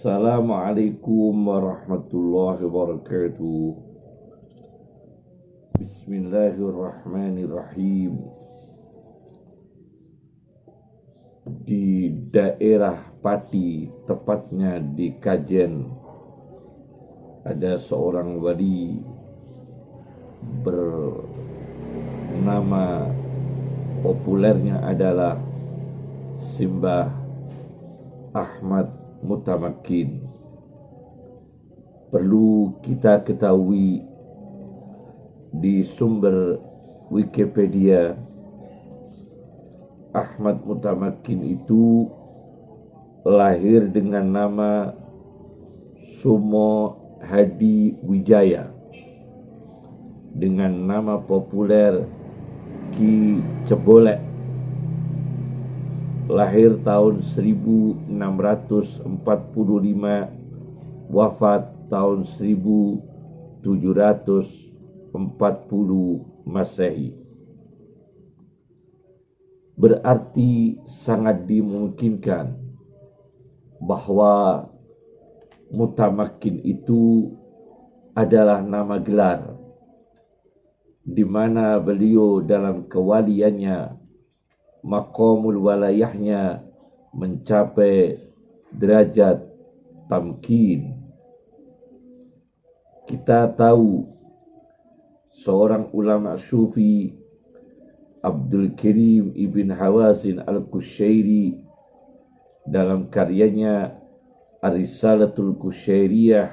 Assalamualaikum warahmatullahi wabarakatuh. Bismillahirrahmanirrahim. Di daerah Pati, tepatnya di Kajen, ada seorang wali bernama populernya adalah Simbah Ahmad Mutamakin. Perlu kita ketahui di sumber Wikipedia, Ahmad Mutamakin itu lahir dengan nama Sumo Hadi Wijaya, dengan nama populer Ki Cebolek. Lahir tahun 1645, wafat tahun 1740 Masehi. Berarti sangat dimungkinkan bahwa Mutamakin itu adalah nama gelar, di mana beliau dalam kewaliannya, maqamul walayahnya mencapai derajat tamkin. Kita tahu seorang ulama sufi, Abdul Karim ibn Hawazin al-Kushairi, dalam karyanya Ar-Risalatul Kushairiyah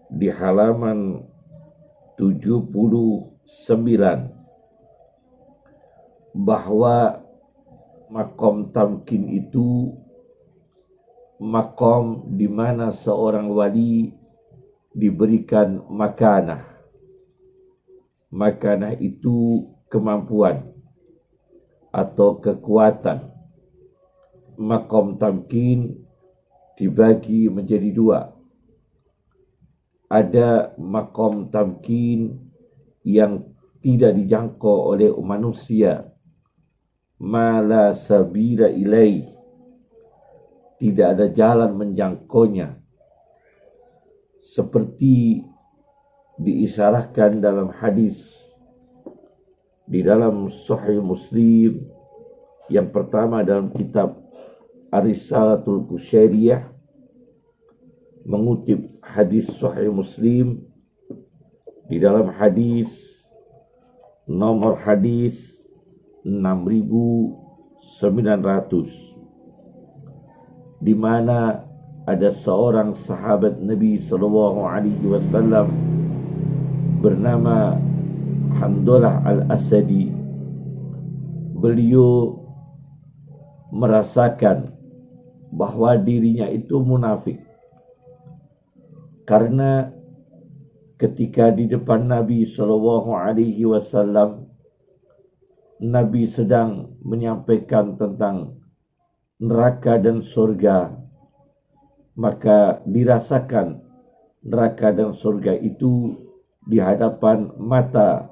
di halaman 79, bahwa makom tamkin itu makom di mana seorang wali diberikan makanah. Makanah itu kemampuan atau kekuatan. Makom tamkin dibagi menjadi dua. Ada makom tamkin yang tidak dijangkau oleh manusia, mala sabila ilaih, tidak ada jalan menjangkaunya, seperti diisyaratkan dalam hadis di dalam Sahih Muslim. Yang pertama dalam kitab Ar-Risalatul Kushairiyah, mengutip hadis Sahih Muslim di dalam hadis nomor hadis 6900, di mana ada seorang sahabat Nabi SAW bernama Handalah al-Asadi. Beliau merasakan bahwa dirinya itu munafik, karena ketika di depan Nabi SAW, Nabi sedang menyampaikan tentang neraka dan surga, maka dirasakan neraka dan surga itu di hadapan mata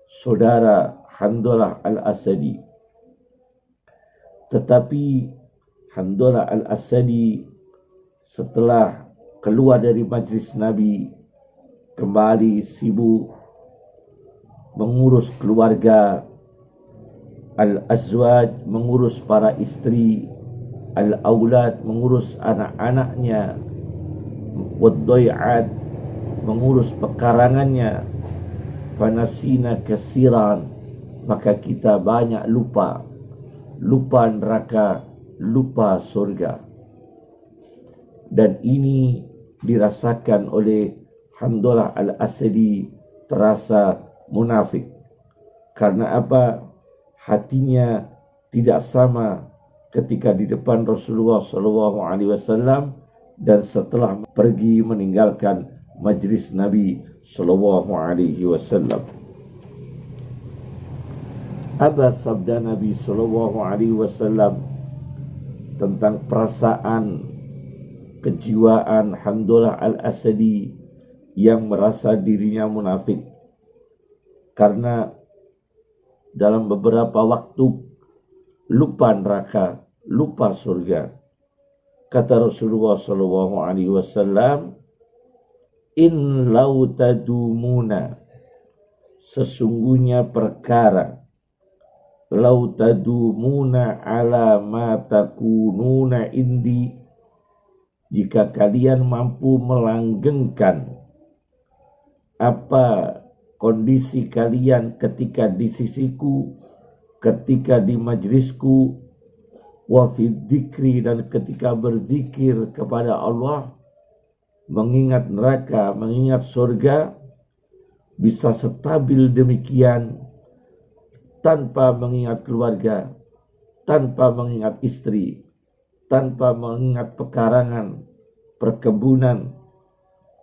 saudara Handalah al-Asadi. Tetapi Handalah al-Asadi setelah keluar dari majlis Nabi, kembali sibuk mengurus keluarga, al-azwaj mengurus para istri, al-aulad mengurus anak-anaknya, wad-dai'at mengurus pekarangannya, fanasina kasiran, maka kita banyak lupa neraka, lupa surga. Dan ini dirasakan oleh Handalah al-Asadi, terasa munafik. Karena apa? Hatinya tidak sama ketika di depan Rasulullah SAW dan setelah pergi meninggalkan majlis Nabi SAW. Apa sabda Nabi SAW tentang perasaan kejiwaan Handalah al-Asadi yang merasa dirinya munafik? Karena dalam beberapa waktu lupa neraka, lupa surga. Kata Rasulullah sallallahu alaihi wasallam, in lau tadumuna, sesungguhnya perkara, lau tadumuna ala ma takununa indi, jika kalian mampu melanggengkan apa kondisi kalian ketika di sisiku, ketika di majlisku, wa fid dzikri, dan ketika berzikir kepada Allah, mengingat neraka, mengingat surga, bisa stabil demikian tanpa mengingat keluarga, tanpa mengingat istri, tanpa mengingat pekarangan, perkebunan,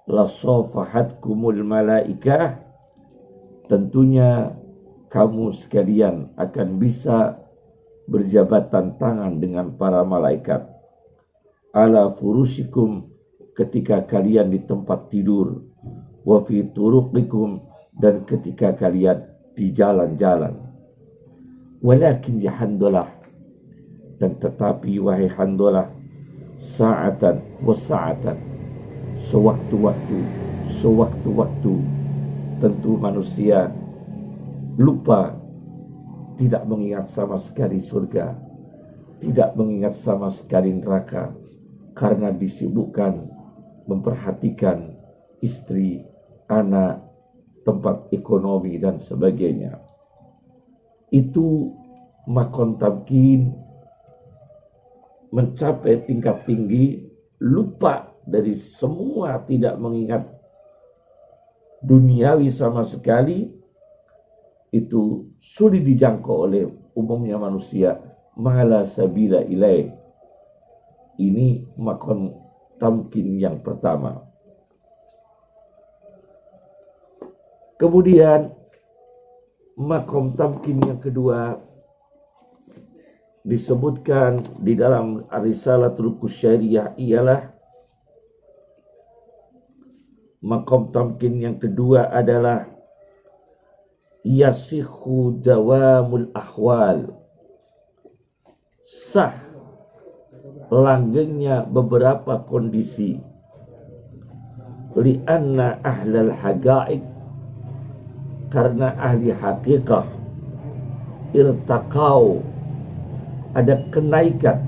la safahatkumul malaikah, tentunya kamu sekalian akan bisa berjabatan tangan dengan para malaikat. Ala furusikum, ketika kalian di tempat tidur, wa fi turuqikum, dan ketika kalian di jalan-jalan. Walakin ya Handalah, dan tetapi wahai Handalah, sa'atan wa sa'atan, sewaktu-waktu, tentu manusia lupa, tidak mengingat sama sekali surga, tidak mengingat sama sekali neraka, karena disibukkan memperhatikan istri, anak, tempat ekonomi, dan sebagainya. Itu makom tamkin, mencapai tingkat tinggi, lupa dari semua, tidak mengingat duniawi sama sekali. Itu sulit dijangkau oleh umumnya manusia. Mala sabila ilaih. Ini makom tamkin yang pertama. Kemudian makom tamkin yang kedua disebutkan di dalam Ar-Risalatul Qusyariyah, ialah makom tamkin yang kedua adalah yasikhu dawamul ahwal, sah langgengnya beberapa kondisi, lianna ahlal haqaiq, karena ahli hakikah, irtaqau, ada kenaikan,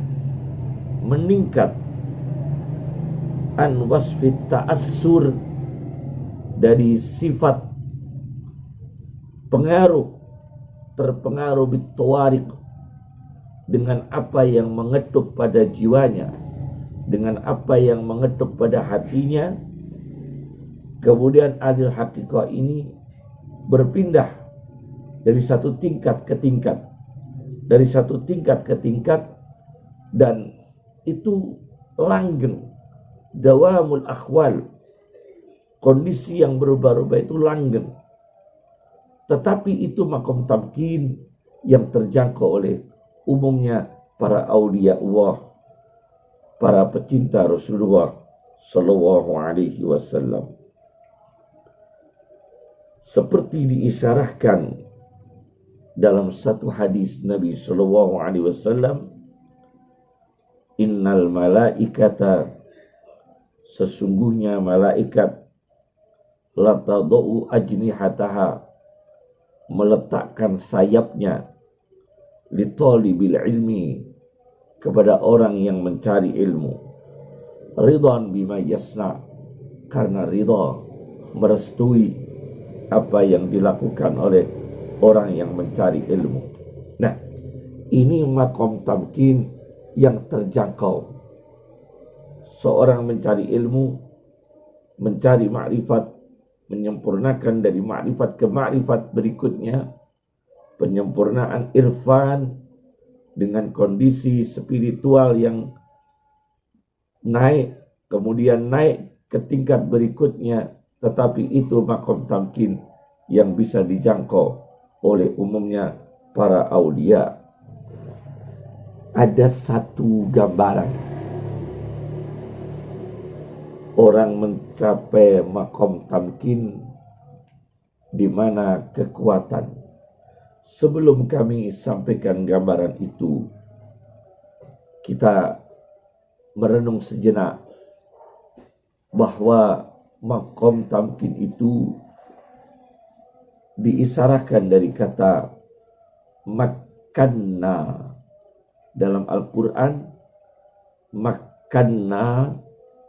meningkat, an wasfit ta'assur, dari sifat pengaruh, terpengaruh bitawariq, dengan apa yang mengetuk pada jiwanya, dengan apa yang mengetuk pada hatinya. Kemudian ahli hakikah ini berpindah dari satu tingkat ke tingkat, dari satu tingkat ke tingkat, dan itu langgeng, dawamul akhwal, kondisi yang berubah-ubah itu langgeng. Tetapi itu makom tamkin yang terjangkau oleh umumnya para aulia Allah, para pecinta Rasulullah sallallahu alaihi wasallam. Seperti diisyarahkan dalam satu hadis Nabi sallallahu alaihi wasallam, innal malaikata, sesungguhnya malaikat, la tadau ajnihataha, meletakkan sayapnya, li talibil ilmi, kepada orang yang mencari ilmu, ridhan bima yasna, karena ridha, merestui apa yang dilakukan oleh orang yang mencari ilmu. Nah, ini makom tamkin yang terjangkau. Seorang mencari ilmu, mencari ma'rifat, menyempurnakan dari ma'rifat ke ma'rifat berikutnya, penyempurnaan irfan dengan kondisi spiritual yang naik, kemudian naik ke tingkat berikutnya. Tetapi itu makom tamkin yang bisa dijangkau oleh umumnya para aulia. Ada satu gambaran orang mencapai makom tamkin di mana kekuatan. Sebelum kami sampaikan gambaran itu, kita merenung sejenak bahwa maqam tamkin itu diisarahkan dari kata makanna. Dalam Al-Quran, makanna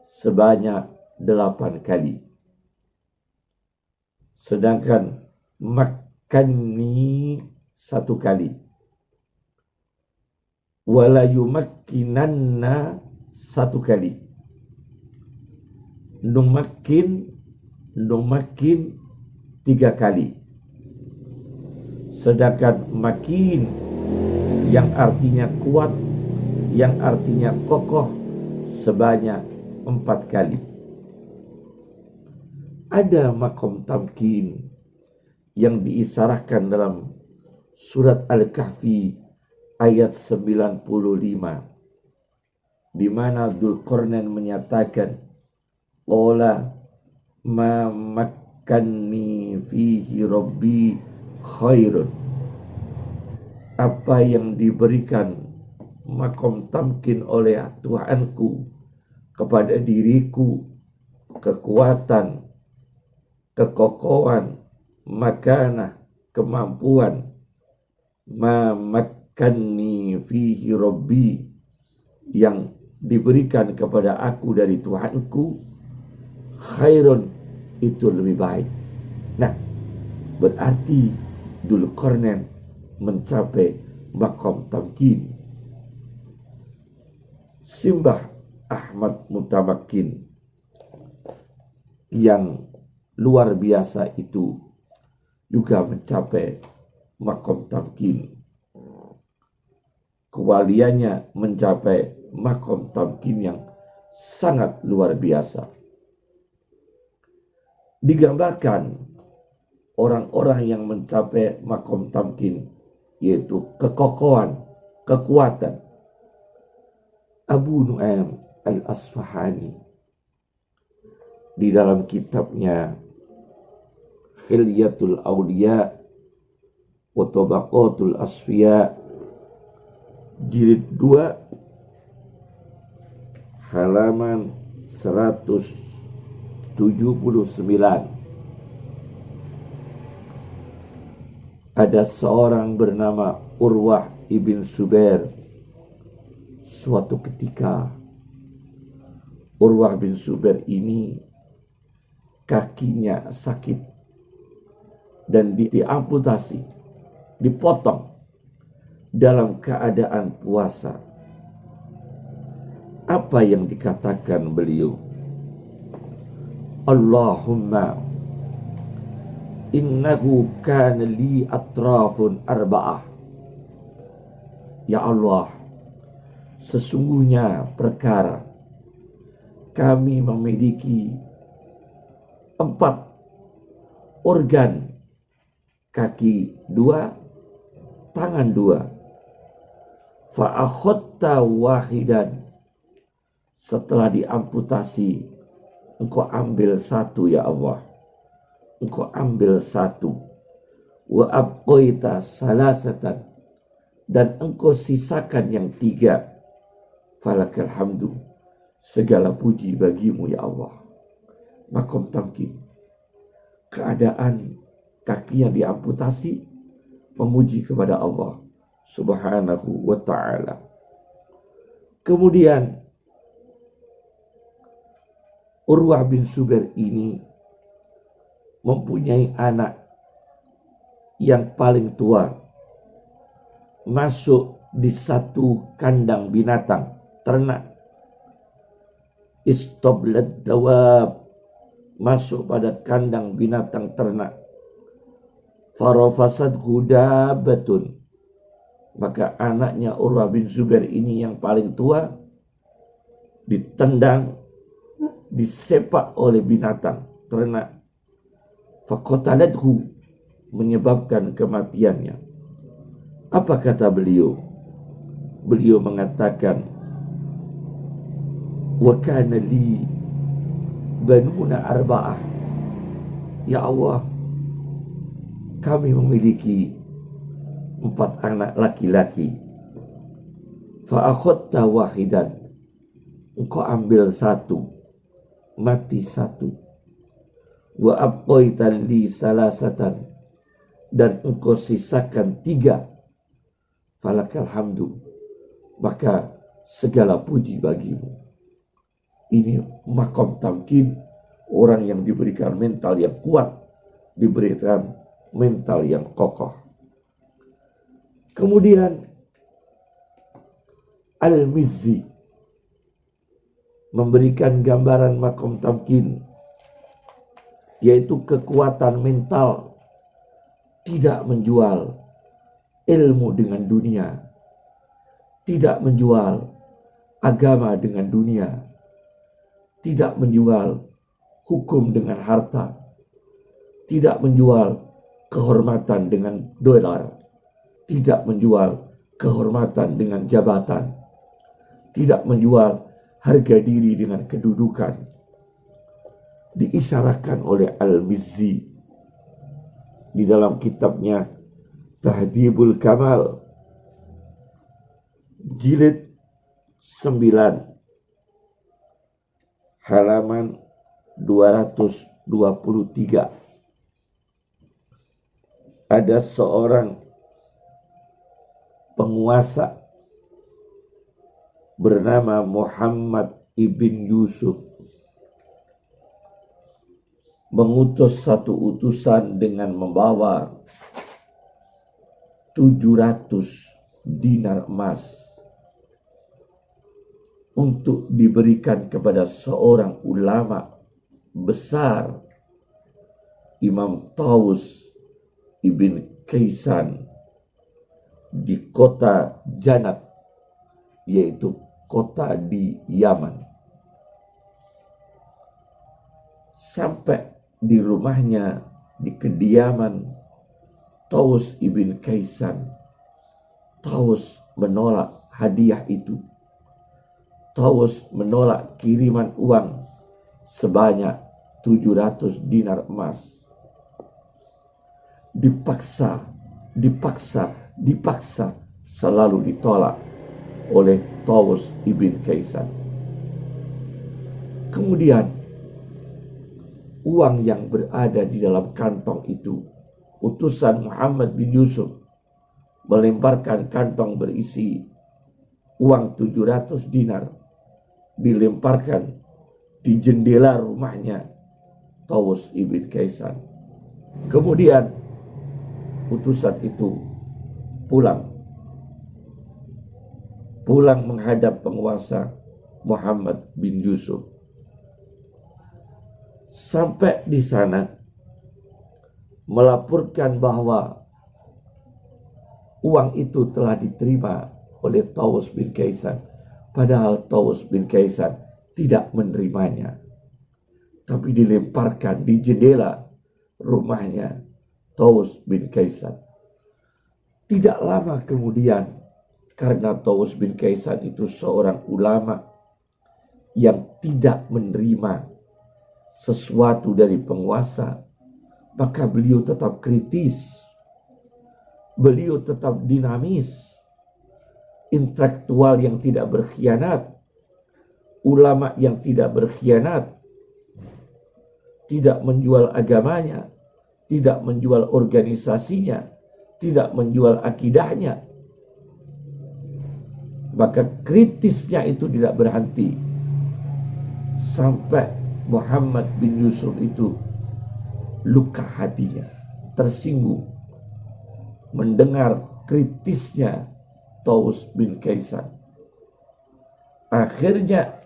sebanyak 8 kali. Sedangkan makanni 1 kali. Wala yumakkinanna 1 kali. Numakin 3 kali. Sedangkan makin yang artinya kuat, yang artinya kokoh sebanyak 4 kali. Ada maqam tamkin yang diisarahkan dalam surat Al-Kahfi ayat 95, di mana Dzulqarnain menyatakan, qala ma makkanni fihi rabbi khairun. Apa yang diberikan maqam tamkin oleh Tuhanku kepada diriku, kekuatan, kekokohan, makanah, kemampuan, ma makkanni fihi rabbi, yang diberikan kepada aku dari Tuhanku, khairun, itu lebih baik. Nah, berarti Dzulqarnain mencapai maqam tamkin. Simbah Ahmad Mutamakin yang luar biasa itu juga mencapai maqam tamkin. Kewaliannya mencapai maqam tamkin yang sangat luar biasa. Digambarkan orang-orang yang mencapai maqam tamkin, yaitu kekokohan, kekuatan. Abu Nu'aim Al-Asfahani di dalam kitabnya Hilyatul Awliya wa Tabaqatul Asfiya jilid 2 halaman 179, ada seorang bernama Urwah ibn Zubair. Suatu ketika Urwah bin Zubair ini kakinya sakit dan diamputasi, dipotong dalam keadaan puasa. Apa yang dikatakan beliau? Allahumma innahu kana li atrafun arba'ah. Ya Allah, sesungguhnya perkara kami memiliki 4 organ, kaki 2, tangan 2. Fa'akhotta wahidan, setelah diamputasi engkau ambil 1 ya Allah, engkau ambil 1. Wa abqaita salasatan, dan engkau sisakan yang 3. Falakal hamdu, segala puji bagimu ya Allah. Maqam tamkin, keadaan kakinya diamputasi, memuji kepada Allah subhanahu wa ta'ala. Kemudian Urwah bin Zubair ini mempunyai anak yang paling tua, masuk di satu kandang binatang ternak. Istablad dawab, masuk pada kandang binatang ternak. Farafasad hudabatun, maka anaknya Urwah bin Zubair ini yang paling tua ditendang, disepak oleh binatang ternak. Faqatalathu, menyebabkan kematiannya. Apa kata beliau? Beliau mengatakan, wa kana li banuna arba'ah. Ya Allah, kami memiliki 4 anak laki-laki. Fa akhadta wahidan, engkau ambil satu, mati satu. Wa abqaitan li salasatan, dan engkau sisakan 3. Falakal hamdu, maka segala puji bagimu. Ini makom tamkin, orang yang diberikan mental yang kuat, diberikan mental yang kokoh. Kemudian Al-Mizzi memberikan gambaran makom tamkin, yaitu kekuatan mental, tidak menjual ilmu dengan dunia, tidak menjual agama dengan dunia, tidak menjual hukum dengan harta, tidak menjual kehormatan dengan dolar, tidak menjual kehormatan dengan jabatan, tidak menjual harga diri dengan kedudukan. Diisyaratkan oleh Al-Mizzi di dalam kitabnya Tahdhibul Kamal, jilid 9, halaman 223. Ada seorang penguasa bernama Muhammad ibn Yusuf mengutus satu utusan dengan membawa 700 dinar emas untuk diberikan kepada seorang ulama besar, Imam Tawus ibn Kaisan, di kota Janat, yaitu kota di Yaman. Sampai di rumahnya, di kediaman Tawus ibn Kaisan, Tawus menolak hadiah itu. Tawus menolak kiriman uang sebanyak 700 dinar emas. Dipaksa, selalu ditolak oleh Tawus ibn Kaisan. Kemudian uang yang berada di dalam kantong itu, utusan Muhammad bin Yusuf melemparkan kantong berisi uang 700 dinar, dilemparkan di jendela rumahnya Tawus ibn Kaisan. Kemudian utusan itu pulang menghadap penguasa Muhammad bin Yusuf. Sampai di sana melaporkan bahwa uang itu telah diterima oleh Tawus bin Kaisan, padahal Tawus bin Kaisan tidak menerimanya, tapi dilemparkan di jendela rumahnya Tawus bin Kaisan. Tidak lama kemudian, karena Tawus bin Kaisan itu seorang ulama yang tidak menerima sesuatu dari penguasa, maka beliau tetap kritis, beliau tetap dinamis, intelektual yang tidak berkhianat, ulama yang tidak berkhianat, tidak menjual agamanya, tidak menjual organisasinya, tidak menjual akidahnya. Maka kritisnya itu tidak berhenti sampai Muhammad bin Yusuf itu luka hatinya, tersinggung mendengar kritisnya Tawus bin Kaisan. Akhirnya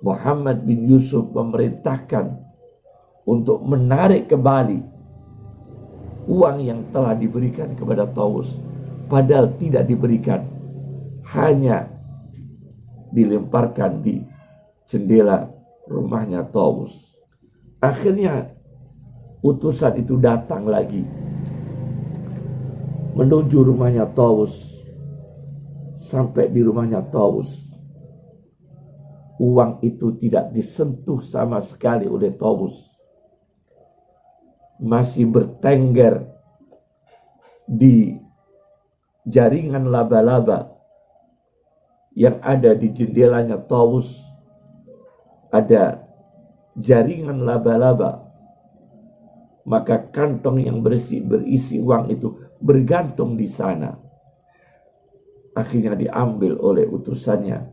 Muhammad bin Yusuf memerintahkan untuk menarik kembali uang yang telah diberikan kepada Tawus, padahal tidak diberikan, hanya dilemparkan di jendela rumahnya Tawus. Akhirnya utusan itu datang lagi menuju rumahnya Tawus. Sampai di rumahnya Tawus, uang itu tidak disentuh sama sekali oleh Tawus, masih bertengger di jaringan laba-laba yang ada di jendelanya Tawus ada jaringan laba-laba, maka kantong yang berisi uang itu bergantung di sana. Akhirnya diambil oleh utusannya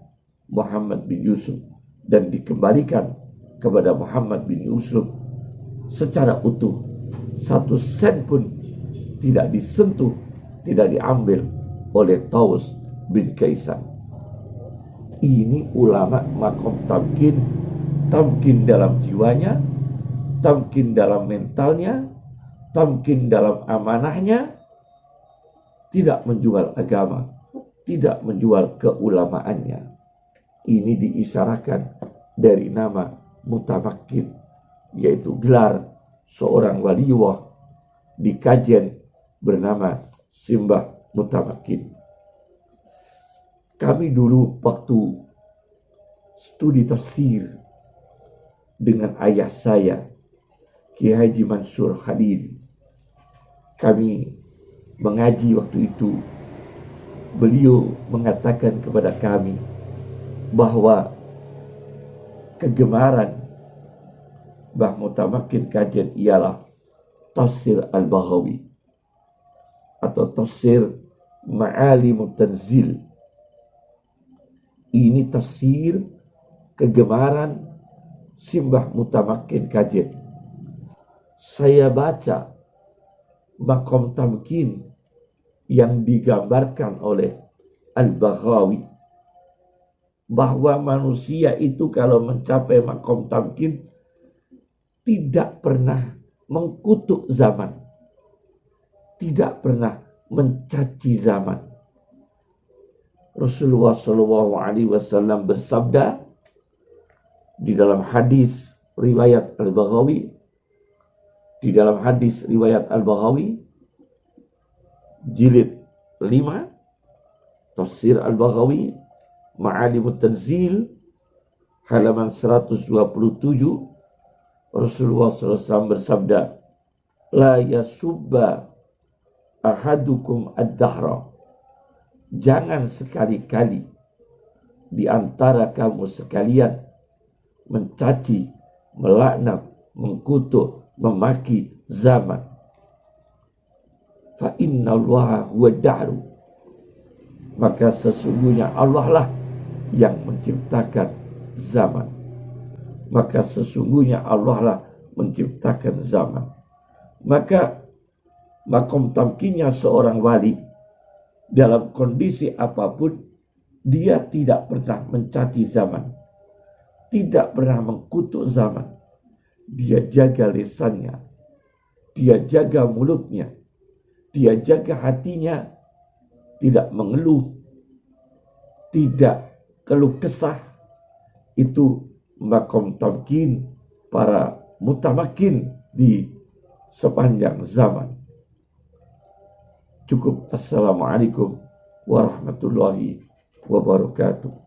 Muhammad bin Yusuf dan dikembalikan kepada Muhammad bin Yusuf secara utuh. 1 sen pun tidak disentuh, tidak diambil oleh Tawus bin Kaisan. Ini ulama makom tamkin dalam jiwanya, tamkin dalam mentalnya, tamkin dalam amanahnya, tidak menjual agama, tidak menjual keulamaannya. Ini diisyaratkan dari nama mutamakin, yaitu gelar seorang waliullah di kajian bernama Simbah Mutamakin. Kami dulu waktu studi tafsir dengan ayah saya, Kiai Haji Mansur Khalil, kami mengaji waktu itu. Beliau mengatakan kepada kami bahwa kegemaran Mbah Mutamakin kajian ialah tafsir Al-Baghawi atau tafsir Ma'alimut Tanzil. Ini tafsir kegemaran Simbah Mutamakin kajian. Saya baca makom tamkin yang digambarkan oleh Al-Baghawi, bahwa manusia itu kalau mencapai makom tamkin tidak pernah mengkutuk zaman, tidak pernah mencaci zaman. Rasulullah SAW bersabda di dalam hadis riwayat Al-Baghawi, jilid 5 tafsir Al-Baghawi Ma'alimut Tanzil halaman 127, Rasulullah SAW bersabda, la yasubba ahadukum ad-dahra, jangan sekali-kali di antara kamu sekalian mencaci, melaknat, mengkutuk, memaki zaman. Fa inna allaha huwa dahru, maka sesungguhnya Allah lah yang menciptakan zaman. Maka sesungguhnya Allah lah menciptakan zaman. Maka makom tamkinnya seorang wali dalam kondisi apapun, dia tidak pernah mencaci zaman, tidak pernah mengkutuk zaman. Dia jaga lisannya, dia jaga mulutnya, dia jaga hatinya, tidak mengeluh, tidak keluh kesah. Itu makom tamkin para mutamakin di sepanjang zaman. Cukup. Assalamualaikum warahmatullahi wabarakatuh.